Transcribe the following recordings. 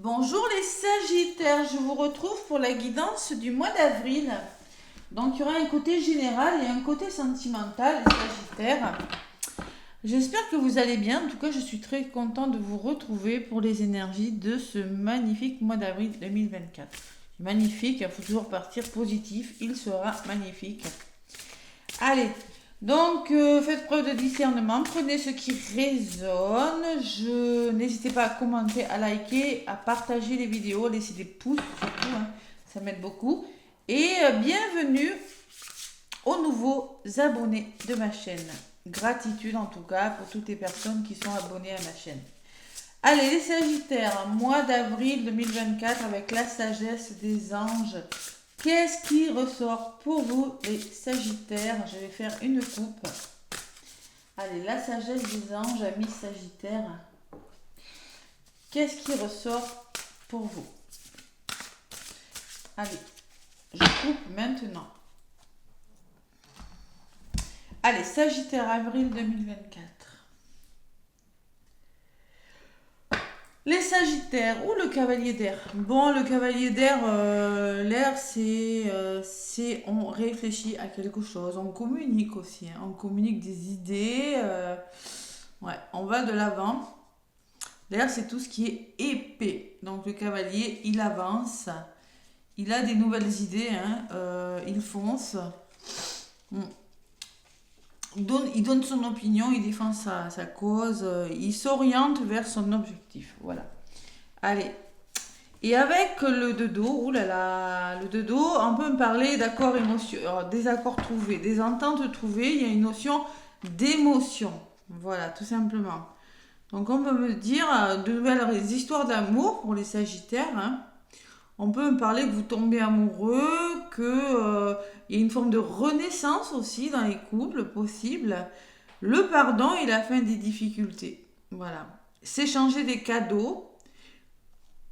Bonjour les Sagittaires, je vous retrouve pour la guidance du mois d'avril. Donc il y aura un côté général et un côté sentimental, les Sagittaires. J'espère que vous allez bien. En tout cas, je suis très contente de vous retrouver pour les énergies de ce magnifique mois d'avril 2024. Magnifique, il faut toujours partir positif, il sera magnifique. Allez, donc faites preuve de discernement, prenez ce qui résonne. N'hésitez pas à commenter, à liker, à partager les vidéos, laisser des pouces surtout, hein, ça m'aide beaucoup. Et bienvenue aux nouveaux abonnés de ma chaîne. Gratitude en tout cas pour toutes les personnes qui sont abonnées à ma chaîne. Allez les Sagittaires, mois d'avril 2024 avec la sagesse des anges. Qu'est-ce qui ressort pour vous les Sagittaires? Je vais faire une coupe. Allez, la sagesse des anges, amis Sagittaires. Qu'est-ce qui ressort pour vous? Allez, je coupe maintenant. Allez, Sagittaire, avril 2024. Les Sagittaires ou le cavalier d'air. Bon, le cavalier d'air, l'air, c'est on réfléchit à quelque chose. On communique aussi. Hein, on communique des idées. Ouais, on va de l'avant. L'air, c'est tout ce qui est épais. Donc, le cavalier, il avance. Il a des nouvelles idées. Hein, il fonce. Il donne son opinion, il défend sa cause, il s'oriente vers son objectif. Voilà. Allez. Et avec le de dos, oulala, le de dos, on peut me parler d'accords émotionnels, des accords trouvés, des ententes trouvées. Il y a une notion d'émotion. Voilà, tout simplement. Donc on peut me dire de nouvelles histoires d'amour pour les Sagittaires. Hein. On peut me parler que vous tombez amoureux, que il y a une forme de renaissance aussi dans les couples possible. Le pardon et la fin des difficultés. Voilà. S'échanger des cadeaux.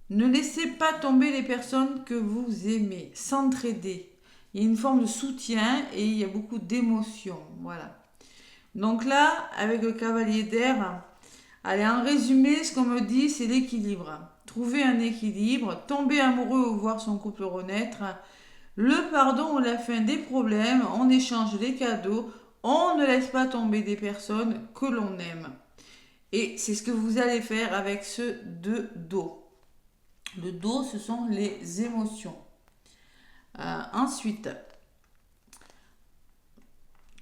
Ne laissez pas tomber les personnes que vous aimez. S'entraider. Il y a une forme de soutien et il y a beaucoup d'émotions. Voilà. Donc là, avec le cavalier d'air, allez, en résumé, ce qu'on me dit, c'est l'équilibre. Trouver un équilibre, tomber amoureux ou voir son couple renaître, le pardon ou la fin des problèmes, on échange des cadeaux, on ne laisse pas tomber des personnes que l'on aime. Et c'est ce que vous allez faire avec ce de dos. Le dos, ce sont les émotions. Ensuite,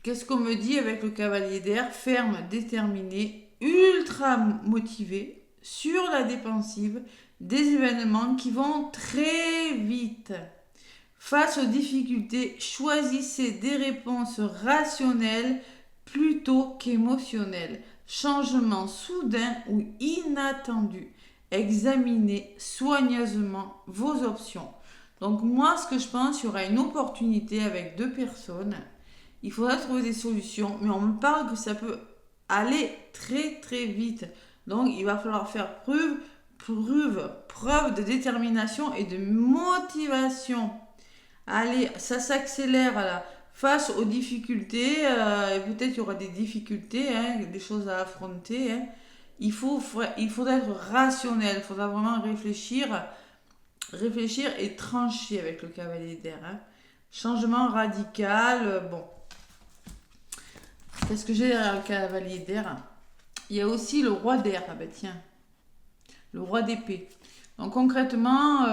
qu'est-ce qu'on me dit avec le cavalier d'air? Ferme, déterminé, ultra motivé, sur la défensive, des événements qui vont très vite. Face aux difficultés, choisissez des réponses rationnelles plutôt qu'émotionnelles. Changement soudain ou inattendu. Examinez soigneusement vos options. Donc moi, ce que je pense, il y aura une opportunité avec deux personnes. Il faudra trouver des solutions, mais on me parle que ça peut aller très très vite. Donc il va falloir faire preuve de détermination et de motivation. Allez, ça s'accélère là. Face aux difficultés, et peut-être il y aura des difficultés, hein, des choses à affronter. Hein. Il faudra être rationnel, il faudra vraiment réfléchir et trancher avec le cavalier d'air. Hein. Changement radical, bon. Qu'est-ce que j'ai derrière le cavalier d'air? Il y a aussi le roi d'air. Ah ben tiens, le roi d'épée. Donc concrètement,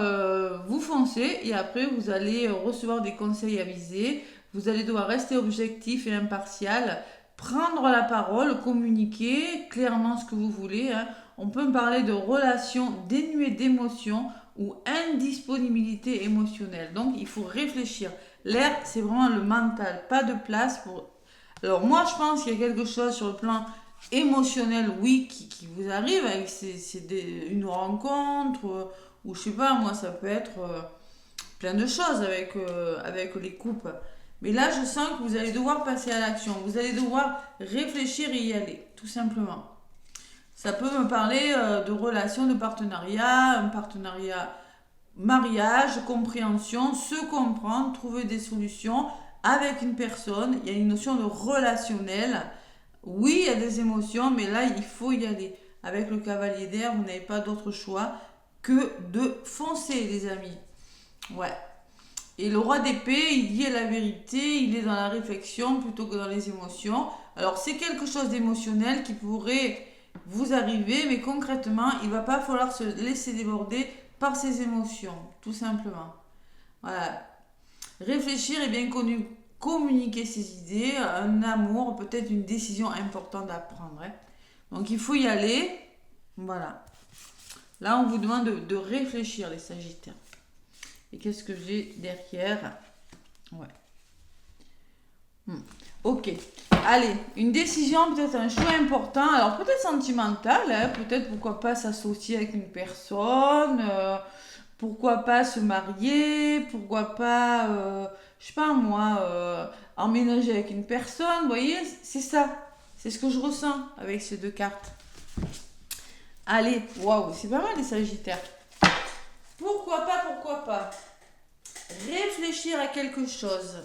vous foncez et après vous allez recevoir des conseils avisés. Vous allez devoir rester objectif et impartial, prendre la parole, communiquer clairement ce que vous voulez. Hein. On peut me parler de relations dénuées d'émotions ou indisponibilité émotionnelle. Donc il faut réfléchir. L'air, c'est vraiment le mental, pas de place pour... Alors moi, je pense qu'il y a quelque chose sur le plan émotionnel, oui, qui vous arrive avec une rencontre, ou je sais pas, moi, ça peut être plein de choses avec les couples. Mais là, je sens que vous allez devoir passer à l'action. Vous allez devoir réfléchir et y aller, tout simplement. Ça peut me parler de relations, de partenariat, un partenariat mariage, compréhension, se comprendre, trouver des solutions avec une personne. Il y a une notion de relationnel. Oui, il y a des émotions, mais là, il faut y aller. Avec le cavalier d'air, vous n'avez pas d'autre choix. que de foncer, les amis. Ouais. Et le roi d'épée, il dit la vérité, il est dans la réflexion plutôt que dans les émotions. Alors, c'est quelque chose d'émotionnel qui pourrait vous arriver, mais concrètement, il va pas falloir se laisser déborder par ses émotions, tout simplement. Voilà. Réfléchir et bien communiquer ses idées, un amour, peut-être une décision importante à prendre. Hein. Donc, il faut y aller. Voilà. Là, on vous demande de réfléchir, les Sagittaires. Et qu'est-ce que j'ai derrière? Ouais. Ok. Allez, une décision, peut-être un choix important. Alors, peut-être sentimental, hein, peut-être pourquoi pas s'associer avec une personne, pourquoi pas se marier, pourquoi pas, je sais pas moi, emménager avec une personne. Vous voyez, c'est ça. C'est ce que je ressens avec ces deux cartes. Allez, waouh, c'est pas mal les Sagittaires. Pourquoi pas réfléchir à quelque chose.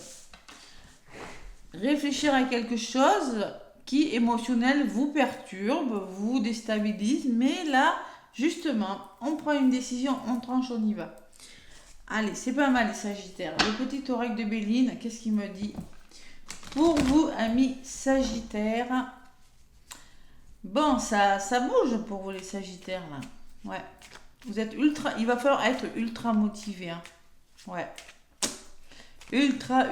Réfléchir à quelque chose qui émotionnel vous perturbe, vous déstabilise, mais là, justement, on prend une décision, on tranche, on y va. Allez, c'est pas mal les Sagittaires. Le petit oracle de Béline, qu'est-ce qu'il me dit? Pour vous, amis Sagittaires, bon, ça bouge pour vous les Sagittaires, là. Ouais. Vous êtes ultra, il va falloir être ultra motivé, hein. Ouais. Ultra.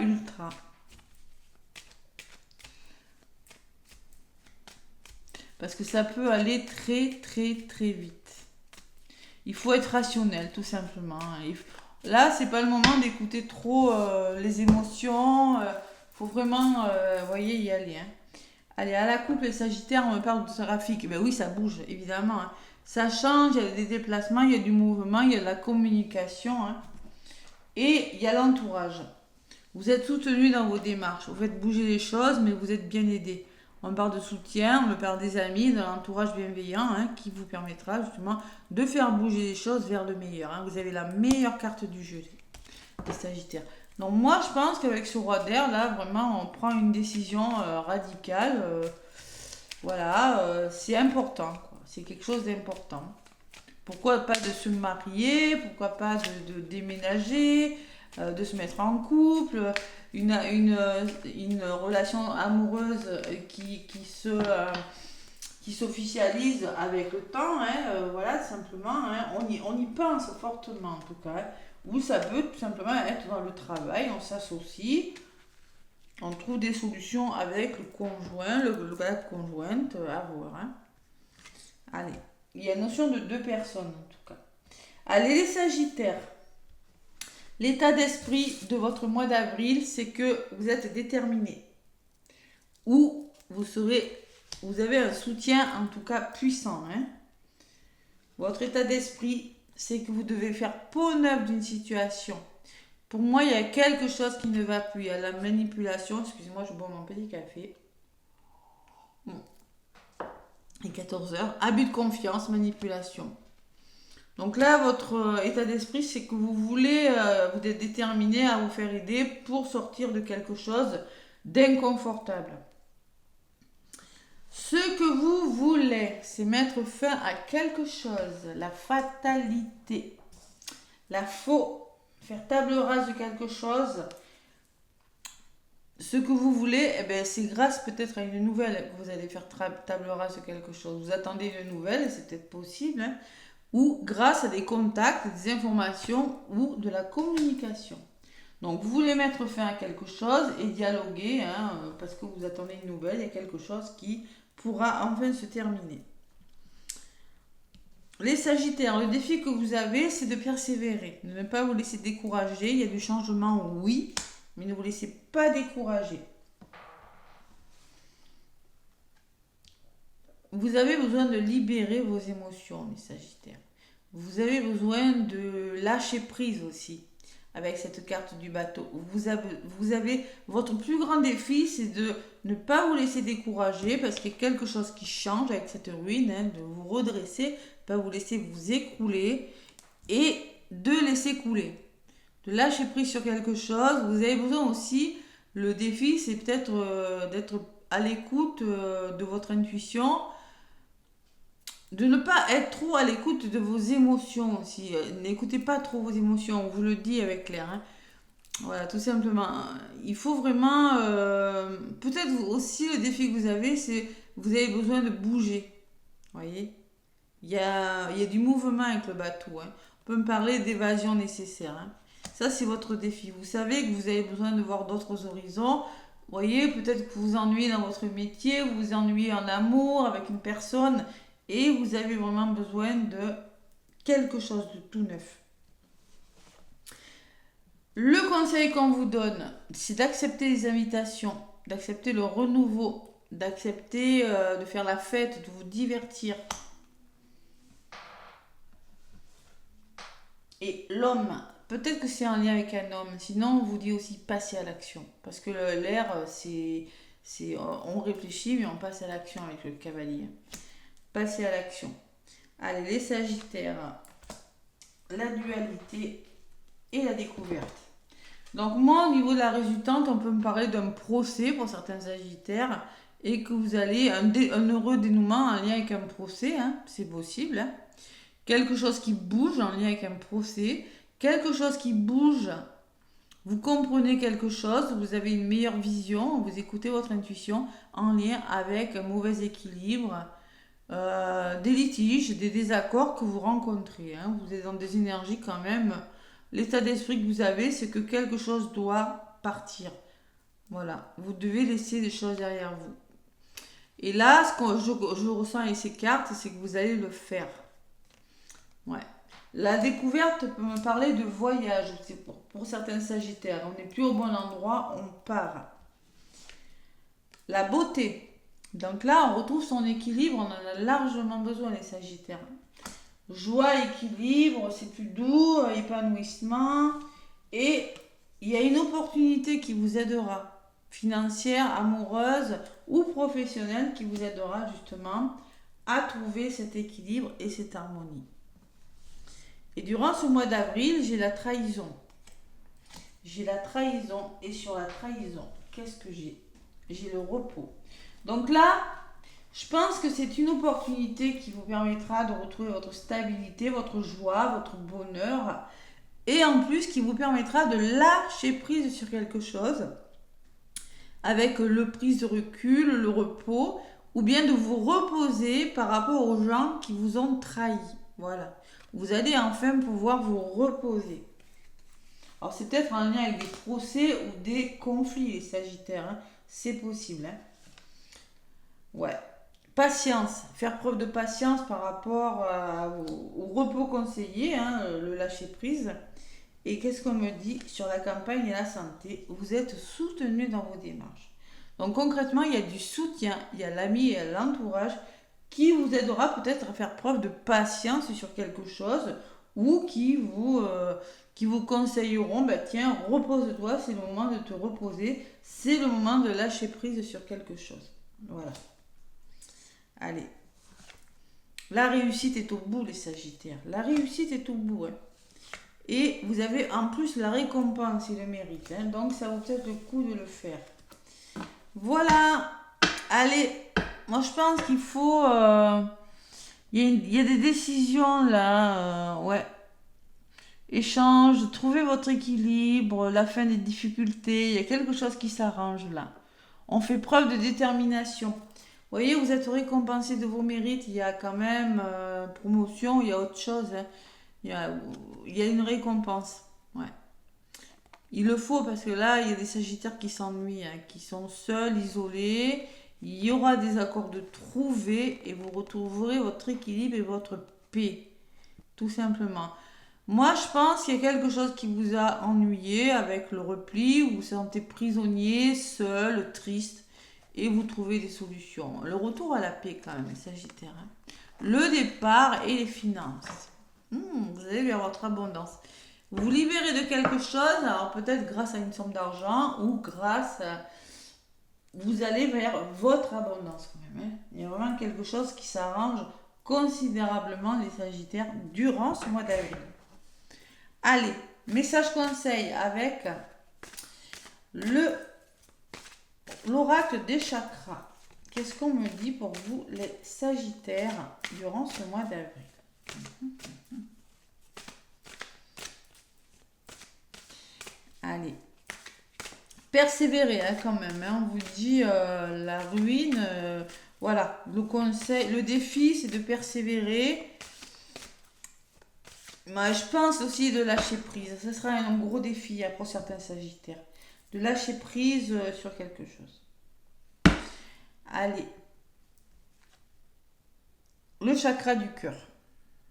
Parce que ça peut aller très vite. Il faut être rationnel, tout simplement. Là, c'est pas le moment d'écouter trop les émotions. Faut vraiment, voyez, y aller. Hein. Allez, à la coupe, les Sagittaires, on me parle de trafic. Ben oui, ça bouge, évidemment. Hein. Ça change, il y a des déplacements, il y a du mouvement, il y a de la communication. Hein. Et il y a l'entourage. Vous êtes soutenu dans vos démarches. Vous faites bouger les choses, mais vous êtes bien aidé. On parle de soutien, on parle des amis, d'un entourage bienveillant hein, qui vous permettra justement de faire bouger les choses vers le meilleur. Hein. Vous avez la meilleure carte du jeu, les Sagittaires. Donc moi, je pense qu'avec ce roi d'air, là, vraiment, on prend une décision radicale. Voilà, c'est important. Quoi. C'est quelque chose d'important. Pourquoi pas de se marier, pourquoi pas de déménager, de se mettre en couple, une relation amoureuse qui s'officialise avec le temps, hein, voilà, simplement, hein, on y pense fortement en tout cas, hein, ou ça peut tout simplement être dans le travail, on s'associe, on trouve des solutions avec le conjoint, la conjointe, à voir. Hein. Allez. Il y a notion de deux personnes en tout cas. Allez les Sagittaires. L'état d'esprit de votre mois d'avril, c'est que vous êtes déterminé. Ou vous avez un soutien en tout cas puissant. Hein. Votre état d'esprit, c'est que vous devez faire peau neuve d'une situation. Pour moi, il y a quelque chose qui ne va plus. Il y a la manipulation. Excusez-moi, je bois mon petit café. Et 14h, abus de confiance, manipulation. Donc là, votre état d'esprit, c'est que vous êtes déterminé à vous faire aider pour sortir de quelque chose d'inconfortable. Ce que vous voulez, c'est mettre fin à quelque chose, la fatalité, faire table rase de quelque chose. Ce que vous voulez, c'est grâce peut-être à une nouvelle que vous allez faire table rase de quelque chose. Vous attendez une nouvelle, c'est peut-être possible, hein, ou grâce à des contacts, des informations ou de la communication. Donc vous voulez mettre fin à quelque chose et dialoguer, hein, parce que vous attendez une nouvelle, il y a quelque chose qui pourra enfin se terminer. Les Sagittaires, le défi que vous avez, c'est de persévérer, de ne pas vous laisser décourager. Il y a du changement, oui, mais ne vous laissez pas décourager. Vous avez besoin de libérer vos émotions, les Sagittaires. Vous avez besoin de lâcher prise aussi, avec cette carte du bateau. Vous avez votre plus grand défi, c'est de ne pas vous laisser décourager, parce qu'il y a quelque chose qui change avec cette ruine, hein, de vous redresser, pas vous laisser vous écrouler, et de laisser couler. De lâcher prise sur quelque chose. Vous avez besoin aussi, le défi, c'est peut-être d'être à l'écoute de votre intuition, de ne pas être trop à l'écoute de vos émotions aussi. N'écoutez pas trop vos émotions, on vous le dit avec Claire. Hein. Voilà, tout simplement. Il faut vraiment... peut-être aussi le défi que vous avez, c'est vous avez besoin de bouger. Voyez, il y a du mouvement avec le bateau. Hein. On peut me parler d'évasion nécessaire. Hein. Ça, c'est votre défi. Vous savez que vous avez besoin de voir d'autres horizons. Vous voyez, peut-être que vous vous ennuyez dans votre métier, vous vous ennuyez en amour avec une personne et vous avez vraiment besoin de quelque chose de tout neuf. Le conseil qu'on vous donne, c'est d'accepter les invitations, d'accepter le renouveau, d'accepter de faire la fête, de vous divertir. Et l'homme, peut-être que c'est en lien avec un homme, sinon on vous dit aussi passer à l'action. Parce que l'air, on réfléchit mais on passe à l'action avec le cavalier. Passer à l'action. Allez, les Sagittaires, la dualité et la découverte. Donc moi, au niveau de la résultante, on peut me parler d'un procès pour certains Sagittaires et que vous allez un heureux dénouement en lien avec un procès, hein, c'est possible. Hein. Quelque chose qui bouge en lien avec un procès, quelque chose qui bouge, vous comprenez quelque chose, vous avez une meilleure vision, vous écoutez votre intuition en lien avec un mauvais équilibre, des litiges, des désaccords que vous rencontrez. Hein. Vous êtes dans des énergies quand même. L'état d'esprit que vous avez, c'est que quelque chose doit partir. Voilà, vous devez laisser des choses derrière vous. Et là, ce que je ressens avec ces cartes, c'est que vous allez le faire. Ouais. La découverte peut me parler de voyage. C'est pour certains Sagittaires. On n'est plus au bon endroit, on part. La beauté. Donc là, on retrouve son équilibre. On en a largement besoin, les Sagittaires. Joie, équilibre, c'est plus doux, épanouissement. Et il y a une opportunité qui vous aidera. Financière, amoureuse ou professionnelle qui vous aidera justement à trouver cet équilibre et cette harmonie. Et durant ce mois d'avril, j'ai la trahison. J'ai la trahison. Et sur la trahison, qu'est-ce que j'ai? J'ai le repos. Donc là, je pense que c'est une opportunité qui vous permettra de retrouver votre stabilité, votre joie, votre bonheur. Et en plus, qui vous permettra de lâcher prise sur quelque chose. Avec le prise de recul, le repos. Ou bien de vous reposer par rapport aux gens qui vous ont trahi. Voilà. Vous allez enfin pouvoir vous reposer. Alors c'est peut-être en lien avec des procès ou des conflits, les Sagittaires. Hein. C'est possible. Hein. Ouais. Patience. Faire preuve de patience par rapport au repos conseillé, hein, le lâcher prise. Et qu'est-ce qu'on me dit sur la campagne et la santé? Vous êtes soutenu dans vos démarches. Donc concrètement, il y a du soutien, il y a l'ami et l'entourage qui vous aidera peut-être à faire preuve de patience sur quelque chose ou qui vous conseilleront, bah, tiens, repose-toi, c'est le moment de te reposer, c'est le moment de lâcher prise sur quelque chose. Voilà. Allez. La réussite est au bout, les Sagittaires. La réussite est au bout. Hein. Et vous avez en plus la récompense et le mérite. Hein. Donc ça vaut peut-être le coup de le faire. Voilà. Allez. Moi je pense qu'il faut... Il y a des décisions là. Ouais. Échange, trouvez votre équilibre, la fin des difficultés. Il y a quelque chose qui s'arrange là. On fait preuve de détermination. Vous voyez, vous êtes récompensé de vos mérites. Il y a quand même promotion, il y a autre chose. Hein. Il y a une récompense. Ouais. Il le faut parce que là, il y a des Sagittaires qui s'ennuient, hein, qui sont seuls, isolés. Il y aura des accords de trouver et vous retrouverez votre équilibre et votre paix. Tout simplement. Moi, je pense qu'il y a quelque chose qui vous a ennuyé avec le repli, où vous vous sentez prisonnier, seul, triste, et vous trouvez des solutions. Le retour à la paix quand même, Sagittaire. Hein. Le départ et les finances. Vous allez vers votre abondance. Vous vous libérez de quelque chose, alors peut-être grâce à une somme d'argent ou grâce à... Vous allez vers votre abondance quand même. Hein. Il y a vraiment quelque chose qui s'arrange considérablement les Sagittaires durant ce mois d'avril. Allez, message conseil avec l'oracle des chakras. qu'est-ce qu'on me dit pour vous, les Sagittaires, durant ce mois d'avril? Allez. Persévérer hein, quand même. Hein. On vous dit la ruine. Voilà. Le conseil, le défi, c'est de persévérer. Moi, je pense aussi de lâcher prise. Ce sera un gros défi hein, pour certains Sagittaires. De lâcher prise sur quelque chose. Allez. Le chakra du cœur.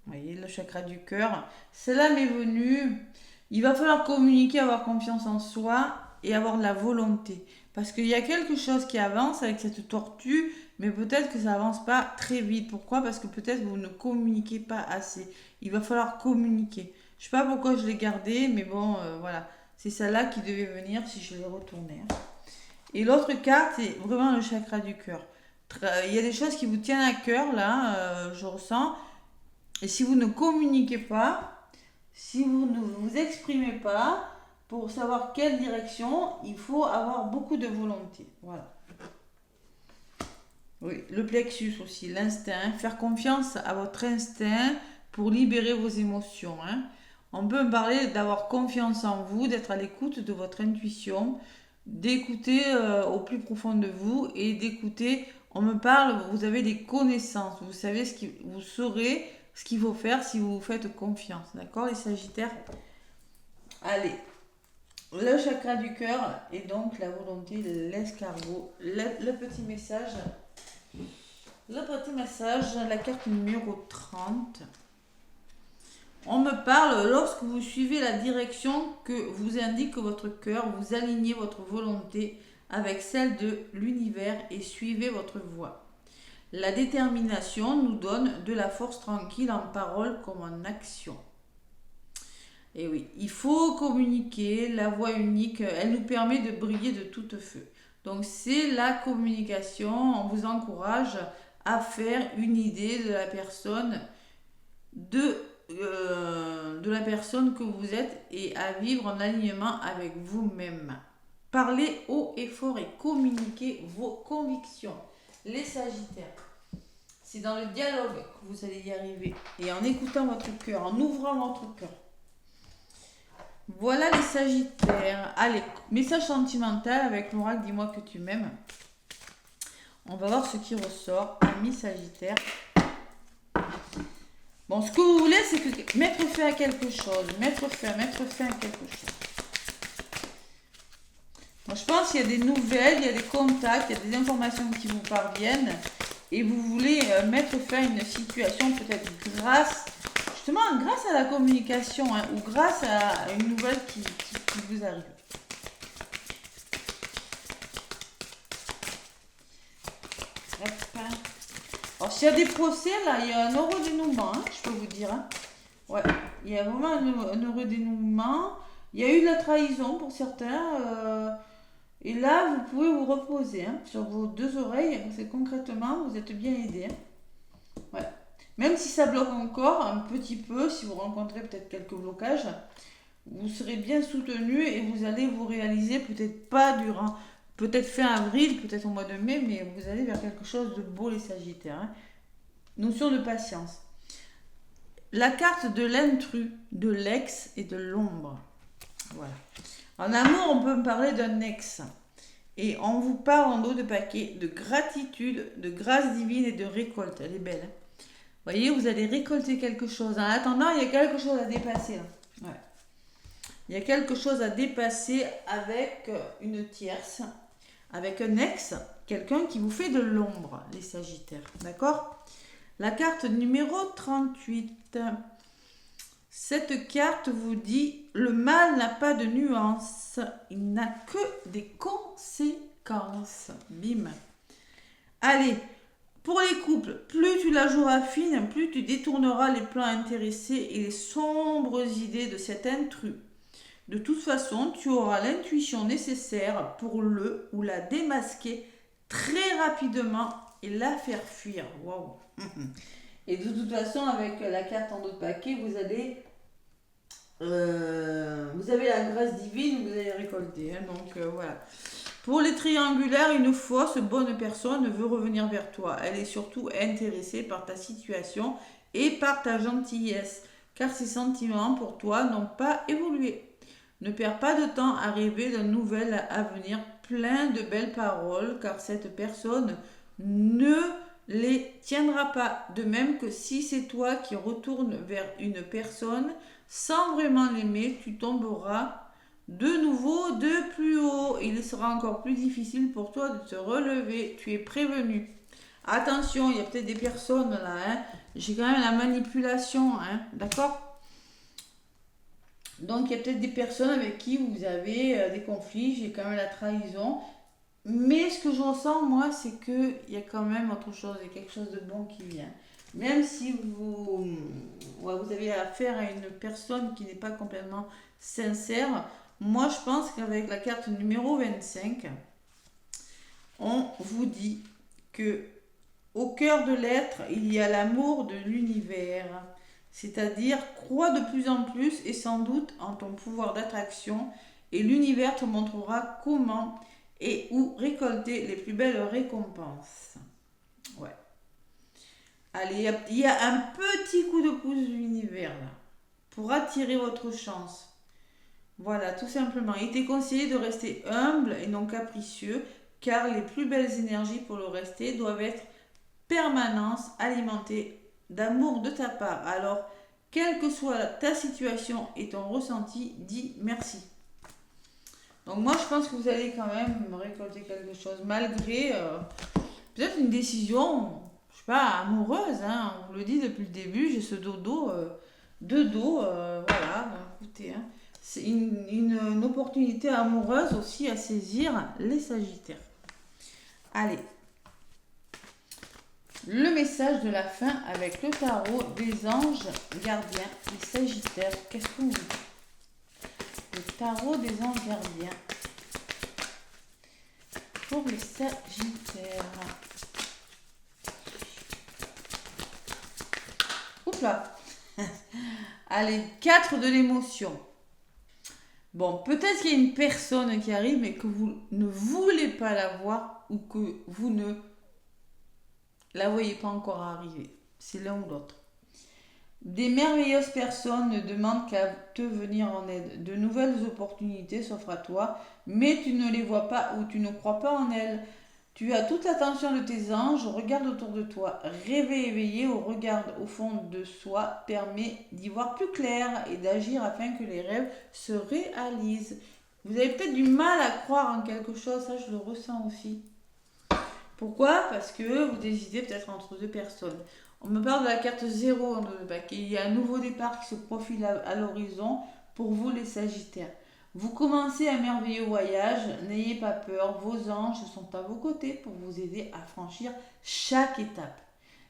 Vous voyez, le chakra du cœur. Celle-là m'est venue. Il va falloir communiquer, avoir confiance en soi et avoir de la volonté. Parce qu'il y a quelque chose qui avance avec cette tortue, mais peut-être que ça avance pas très vite. Pourquoi? Parce que peut-être vous ne communiquez pas assez. Il va falloir communiquer. Je sais pas pourquoi je l'ai gardée, mais bon, voilà. C'est celle-là qui devait venir si je l'ai retournée. Hein. Et l'autre carte, c'est vraiment le chakra du cœur. Il y a des choses qui vous tiennent à cœur, là, je ressens. Et si vous ne communiquez pas, si vous ne vous exprimez pas, pour savoir quelle direction, il faut avoir beaucoup de volonté. Voilà. Oui, le plexus aussi, l'instinct. Faire confiance à votre instinct pour libérer vos émotions. Hein. On peut parler d'avoir confiance en vous, d'être à l'écoute de votre intuition, d'écouter au plus profond de vous et d'écouter. On me parle, vous avez des connaissances, vous savez vous saurez ce qu'il faut faire si vous vous faites confiance. D'accord, les Sagittaires? Allez. Le chakra du cœur et donc la volonté de l'escargot. Le petit message. Le petit message, la carte numéro 30. On me parle lorsque vous suivez la direction que vous indique votre cœur, vous alignez votre volonté avec celle de l'univers et suivez votre voie. La détermination nous donne de la force tranquille en parole comme en action. Et oui, il faut communiquer, la voix unique, elle nous permet de briller de tout feu. Donc c'est la communication, on vous encourage à faire une idée de la personne, de la personne que vous êtes et à vivre en alignement avec vous-même. Parlez haut et fort et communiquez vos convictions. Les Sagittaires, c'est dans le dialogue que vous allez y arriver et en écoutant votre cœur, en ouvrant votre cœur. Voilà les Sagittaires. Allez, message sentimental avec l'oracle, dis-moi que tu m'aimes. On va voir ce qui ressort. Amis Sagittaires. Bon, ce que vous voulez, c'est que mettre fin à quelque chose. Mettre fin à quelque chose. Moi, je pense qu'il y a des nouvelles, il y a des contacts, il y a des informations qui vous parviennent. Et vous voulez mettre fin à une situation peut-être grâce à la communication hein, ou grâce à une nouvelle qui vous arrive. Alors, s'il y a des procès, là, il y a un heureux dénouement, hein, je peux vous dire. Hein. Ouais, il y a vraiment un heureux dénouement. Il y a eu de la trahison pour certains. Et là, vous pouvez vous reposer hein, sur vos deux oreilles. Parce que concrètement, vous êtes bien aidé. Hein. Ouais. Même si ça bloque encore un petit peu, si vous rencontrez peut-être quelques blocages, vous serez bien soutenu et vous allez vous réaliser peut-être pas durant, peut-être fin avril, peut-être au mois de mai, mais vous allez vers quelque chose de beau les Sagittaires. Hein. Notion de patience. La carte de l'intrus, de l'ex et de l'ombre. Voilà. En amour, on peut me parler d'un ex. Et on vous parle en dos de paquet de gratitude, de grâce divine et de récolte. Elle est belle. Hein. Vous voyez, vous allez récolter quelque chose. En attendant, il y a quelque chose à dépasser. Là. Ouais. Il y a quelque chose à dépasser avec une tierce, avec un ex, quelqu'un qui vous fait de l'ombre, les Sagittaires. D'accord? La carte numéro 38. Cette carte vous dit, le mal n'a pas de nuance, il n'a que des conséquences. Bim. Allez. Pour les couples, plus tu la joueras fine, plus tu détourneras les plans intéressés et les sombres idées de cet intrus. De toute façon, tu auras l'intuition nécessaire pour le ou la démasquer très rapidement et la faire fuir. Waouh. Et de toute façon, avec la carte en dos de paquet, vous avez la grâce divine, vous allez récolter. Hein, donc voilà. Pour les triangulaires, une fausse bonne personne veut revenir vers toi. Elle est surtout intéressée par ta situation et par ta gentillesse, car ses sentiments pour toi n'ont pas évolué. Ne perds pas de temps à rêver d'un nouvel avenir plein de belles paroles, car cette personne ne les tiendra pas. De même que si c'est toi qui retournes vers une personne sans vraiment l'aimer, tu tomberas de nouveau de plus haut. Il sera encore plus difficile pour toi de te relever. Tu es prévenu. Attention, il y a peut-être des personnes là. Hein. J'ai quand même la manipulation. Hein. D'accord? Donc il y a peut-être des personnes avec qui vous avez des conflits. J'ai quand même la trahison. Mais ce que je ressens, moi, c'est qu'il y a quand même autre chose. Il y a quelque chose de bon qui vient. Même si vous avez affaire à une personne qui n'est pas complètement sincère, moi, je pense qu'avec la carte numéro 25, on vous dit que au cœur de l'être, il y a l'amour de l'univers. C'est-à-dire, crois de plus en plus et sans doute en ton pouvoir d'attraction et l'univers te montrera comment et où récolter les plus belles récompenses. Ouais. Allez, il y a un petit coup de pouce de l'univers là pour attirer votre chance. Voilà, tout simplement. Il t'est conseillé de rester humble et non capricieux, car les plus belles énergies pour le rester doivent être permanence alimentées d'amour de ta part. Alors, quelle que soit ta situation et ton ressenti, dis merci. Donc moi, je pense que vous allez quand même récolter quelque chose, malgré peut-être une décision, je sais pas, amoureuse. Hein. On vous le dit depuis le début, j'ai ce dodo, voilà, écoutez, hein. C'est une opportunité amoureuse aussi à saisir les Sagittaires. Allez. Le message de la fin avec le tarot des anges gardiens, les Sagittaires. Qu'est-ce qu'on vous dit? Le tarot des anges gardiens pour les Sagittaires. Oups là. Allez, 4 de l'émotion. Bon, peut-être qu'il y a une personne qui arrive, mais que vous ne voulez pas la voir ou que vous ne la voyez pas encore arriver. C'est l'un ou l'autre. Des merveilleuses personnes ne demandent qu'à te venir en aide. De nouvelles opportunités s'offrent à toi, mais tu ne les vois pas ou tu ne crois pas en elles. Tu as toute l'attention de tes anges, regarde autour de toi. Rêver éveillé ou regarde au fond de soi permet d'y voir plus clair et d'agir afin que les rêves se réalisent. Vous avez peut-être du mal à croire en quelque chose, ça je le ressens aussi. Pourquoi? Parce que vous hésitez peut-être entre deux personnes. On me parle de la carte 0 en deux bacs. Il y a un nouveau départ qui se profile à l'horizon pour vous les Sagittaires. Vous commencez un merveilleux voyage, n'ayez pas peur, vos anges sont à vos côtés pour vous aider à franchir chaque étape.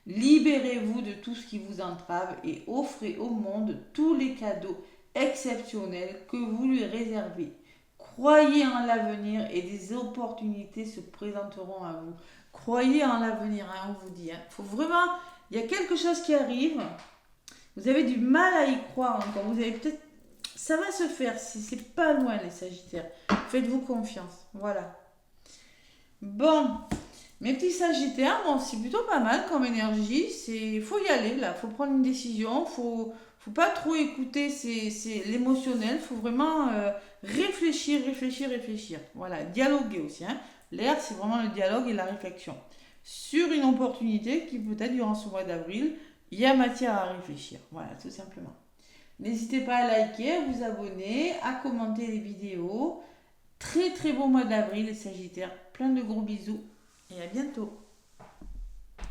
Libérez-vous de tout ce qui vous entrave et offrez au monde tous les cadeaux exceptionnels que vous lui réservez. Croyez en l'avenir et des opportunités se présenteront à vous. Croyez en l'avenir, hein, on vous dit. Faut vraiment, il y a quelque chose qui arrive. Vous avez du mal à y croire encore. Vous avez peut-être, ça va se faire. C'est pas loin les Sagittaires. Faites-vous confiance. Voilà. Bon, mes petits Sagittaires, bon, c'est plutôt pas mal comme énergie. Faut y aller là. Faut prendre une décision. Faut pas trop écouter l'émotionnel. Faut vraiment réfléchir. Voilà, dialoguer aussi. Hein. L'air, c'est vraiment le dialogue et la réflexion. Sur une opportunité qui peut-être durant ce mois d'avril, il y a matière à réfléchir. Voilà, tout simplement. N'hésitez pas à liker, à vous abonner, à commenter les vidéos. Très très bon mois d'avril, les Sagittaires. Plein de gros bisous et à bientôt.